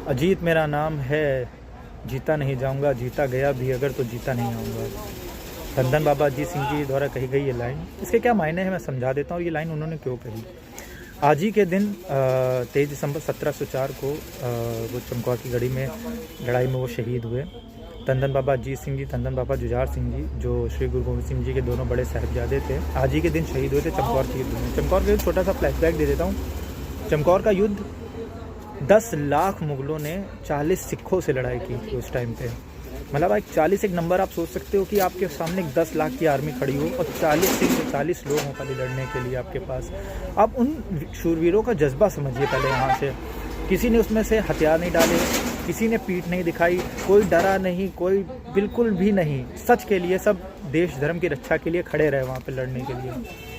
अजीत मेरा नाम है, जीता नहीं जाऊंगा, जीता गया भी अगर तो जीता नहीं आऊँगा। धन धन बाबा अजीत सिंह जी द्वारा कही गई ये लाइन, इसके क्या मायने हैं मैं समझा देता हूँ। ये लाइन उन्होंने क्यों कही। आज ही के दिन 23 दिसंबर 1704 को वो चमकौर की लड़ाई में वो शहीद हुए। धन धन बाबा अजीत सिंह जी, धन धन बाबा जुझार सिंह जी, जो श्री गुरु गोविंद सिंह जी के दोनों बड़े साहिबजादे थे, आज ही के दिन शहीद हुए थे चमकौर के युद्ध में। चमकौर का युद्ध, छोटा सा फ्लैशबैक दे देता हूँ। चमकौर का युद्ध 10 लाख मुगलों ने 40 सिखों से लड़ाई की थी उस टाइम पे। मतलब एक 40 एक नंबर आप सोच सकते हो कि आपके सामने 10 लाख की आर्मी खड़ी हो और 40 लोग हों खाली लड़ने के लिए आपके पास। आप उन शूरवीरों का जज्बा समझिए पहले यहाँ से। किसी ने उसमें से हथियार नहीं डाले, किसी ने पीठ नहीं दिखाई, कोई डरा नहीं, कोई बिल्कुल भी नहीं। सच के लिए सब देश धर्म की रक्षा के लिए खड़े रहे वहाँ पे लड़ने के लिए।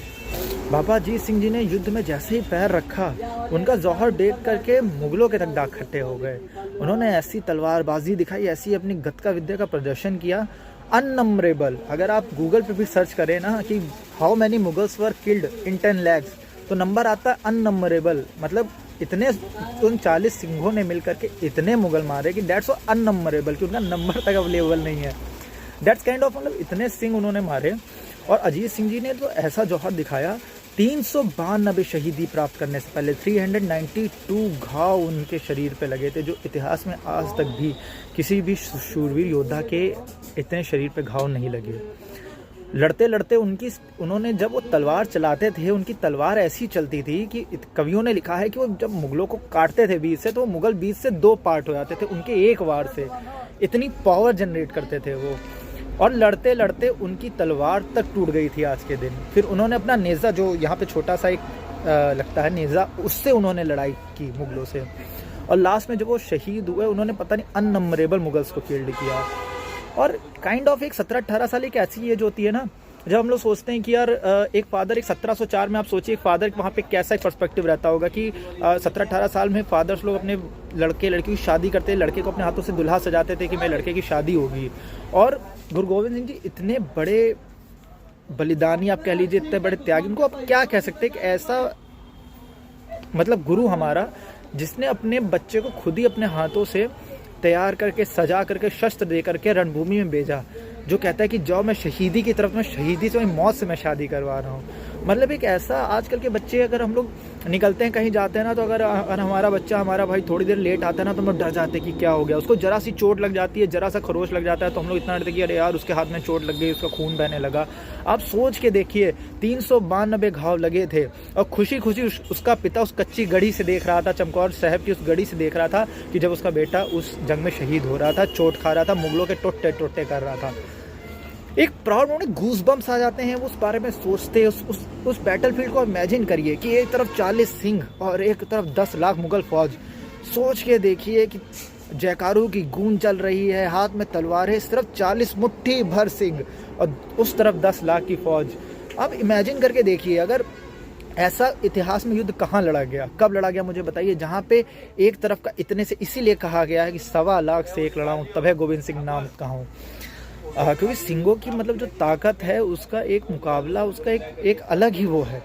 बाबा अजीत सिंह जी ने युद्ध में जैसे ही पैर रखा, उनका जौहर देख करके मुगलों के तक दाग खट्टे हो गए। उन्होंने ऐसी तलवारबाजी दिखाई, ऐसी अपनी गतका विद्या का प्रदर्शन किया, अननंबरेबल। अगर आप गूगल पे भी सर्च करें ना कि how many Mughals were killed in 10 lakhs, तो नंबर आता है अननंबरेबल। मतलब इतने उन 40 सिंहों ने मिलकर के इतने मुगल मारे कि डेट्स अननंबरेबल, कि उनका नंबर तक अवेलेबल नहीं है। डेट्स काइंड ऑफ, मतलब इतने सिंह उन्होंने मारे। और अजीत सिंह जी ने तो ऐसा जौहर दिखाया, 392 शहीदी प्राप्त करने से पहले 392 घाव उनके शरीर पे लगे थे, जो इतिहास में आज तक भी किसी भी शूरवीर योद्धा के इतने शरीर पे घाव नहीं लगे। लड़ते लड़ते उन्होंने जब वो तलवार चलाते थे, उनकी तलवार ऐसी चलती थी कि कवियों ने लिखा है कि वो जब मुगलों को काटते थे बीच से, तो मुगल बीच से 2 पार्ट हो जाते थे उनके एक वार से। इतनी पावर जनरेट करते थे वो। और लड़ते लड़ते उनकी तलवार तक टूट गई थी आज के दिन। फिर उन्होंने अपना नेज़ा, जो यहाँ पे छोटा सा एक लगता है नेज़ा, उससे उन्होंने लड़ाई की मुगलों से। और लास्ट में जब वो शहीद हुए, उन्होंने पता नहीं अननंबरेबल मुगल्स को किल्ड किया। और काइंड ऑफ एक 17-18 साल एक ऐसी एज होती है ना, जब हम लोग सोचते हैं कि यार एक फादर, एक 1704 में आप सोचिए एक फादर वहाँ पे कैसा एक पर्सपेक्टिव रहता होगा कि 17-18 साल में फादर्स लोग अपने लड़के लड़की की शादी करते, लड़के को अपने हाथों से दुल्हा सजाते थे कि मेरे लड़के की शादी होगी। और गुरु गोविंद सिंह जी इतने बड़े बलिदानी आप कह लीजिए, इतने बड़े त्यागी, इनको आप क्या कह सकते हैं कि ऐसा मतलब गुरु हमारा, जिसने अपने बच्चे को खुद ही अपने हाथों से तैयार करके, सजा करके, शस्त्र दे करके रणभूमि में भेजा, जो कहता है कि जाओ मैं शहीदी की तरफ, मैं शहीदी से, मौत से मैं शादी करवा रहा हूँ। मतलब एक ऐसा, आजकल के बच्चे अगर हम लोग निकलते हैं कहीं जाते हैं ना, तो अगर हमारा बच्चा, हमारा भाई थोड़ी देर लेट आता है ना, तो हम लोग डर जाते हैं कि क्या हो गया, उसको जरा सी चोट लग जाती है, जरा सा खरोच लग जाता है, तो हम लोग इतना डरते कि अरे यार उसके हाथ में चोट लग गई, उसका खून बहने लगा। आप सोच के देखिए, 392 घाव लगे थे और खुशी खुशी उसका पिता उस कच्ची गढ़ी से देख रहा था, चमकौर साहब की उस गढ़ी से देख रहा था कि जब उसका बेटा उस जंग में शहीद हो रहा था, चोट खा रहा था, मुगलों के टोटे टोटे कर रहा था। एक प्राउड मोमेंट, गूज बम्स आ जाते हैं उस बारे में सोचते। उस बैटलफील्ड को इमेजिन करिए कि एक तरफ 40 सिंह और एक तरफ 10 लाख मुगल फौज। सोच के देखिए कि जयकारों की गूंज चल रही है, हाथ में तलवार है, इस तरफ 40 मुट्ठी भर सिंह और उस तरफ 10 लाख की फौज। अब इमेजिन करके देखिए, अगर ऐसा इतिहास में युद्ध कहाँ लड़ा गया, कब लड़ा गया, मुझे बताइए। जहाँ पे एक तरफ का इतने से इसीलिए कहा गया है कि 1.25 लाख से एक लड़ाऊँ तब है गोविंद सिंह नाम कहूँ, क्योंकि सिंगों की मतलब जो ताकत है, उसका एक मुकाबला, उसका एक अलग ही वो है।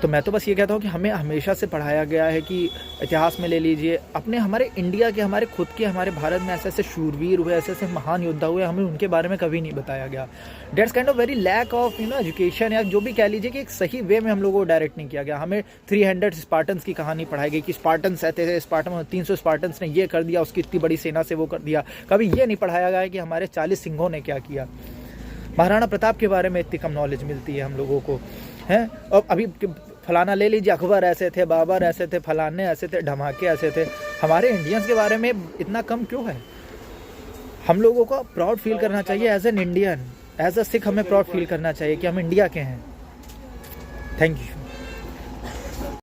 तो मैं तो बस ये कहता हूँ कि हमें हमेशा से पढ़ाया गया है कि इतिहास में ले लीजिए, अपने हमारे इंडिया के, हमारे खुद के, हमारे भारत में ऐसे ऐसे शूरवीर हुए, ऐसे ऐसे महान योद्धा हुए, हमें उनके बारे में कभी नहीं बताया गया। That's kind of very lack of education, या जो भी कह लीजिए कि एक सही वे में हम लोगों को डायरेक्ट नहीं किया गया। हमें 300 स्पार्टन्स की कहानी पढ़ाई गई कि स्पार्टन्स रहते थे, स्पार्टन में 300 स्पार्टन्स ने ये कर दिया, उसकी इतनी बड़ी सेना से वो कर दिया। कभी ये नहीं पढ़ाया गया कि हमारे 40 सिंहों ने क्या किया। महाराणा प्रताप के बारे में इतनी कम नॉलेज मिलती है हम लोगों को, हैं। और अभी फलाना ले लीजिए, अकबर ऐसे थे, बाबर ऐसे थे, फलाने ऐसे थे, धमाके ऐसे थे। हमारे इंडियंस के बारे में इतना कम क्यों है? हम लोगों को प्राउड फील करना चाहिए as an Indian, as a Sikh हमें प्राउड फील करना चाहिए कि हम इंडिया के हैं। Thank you.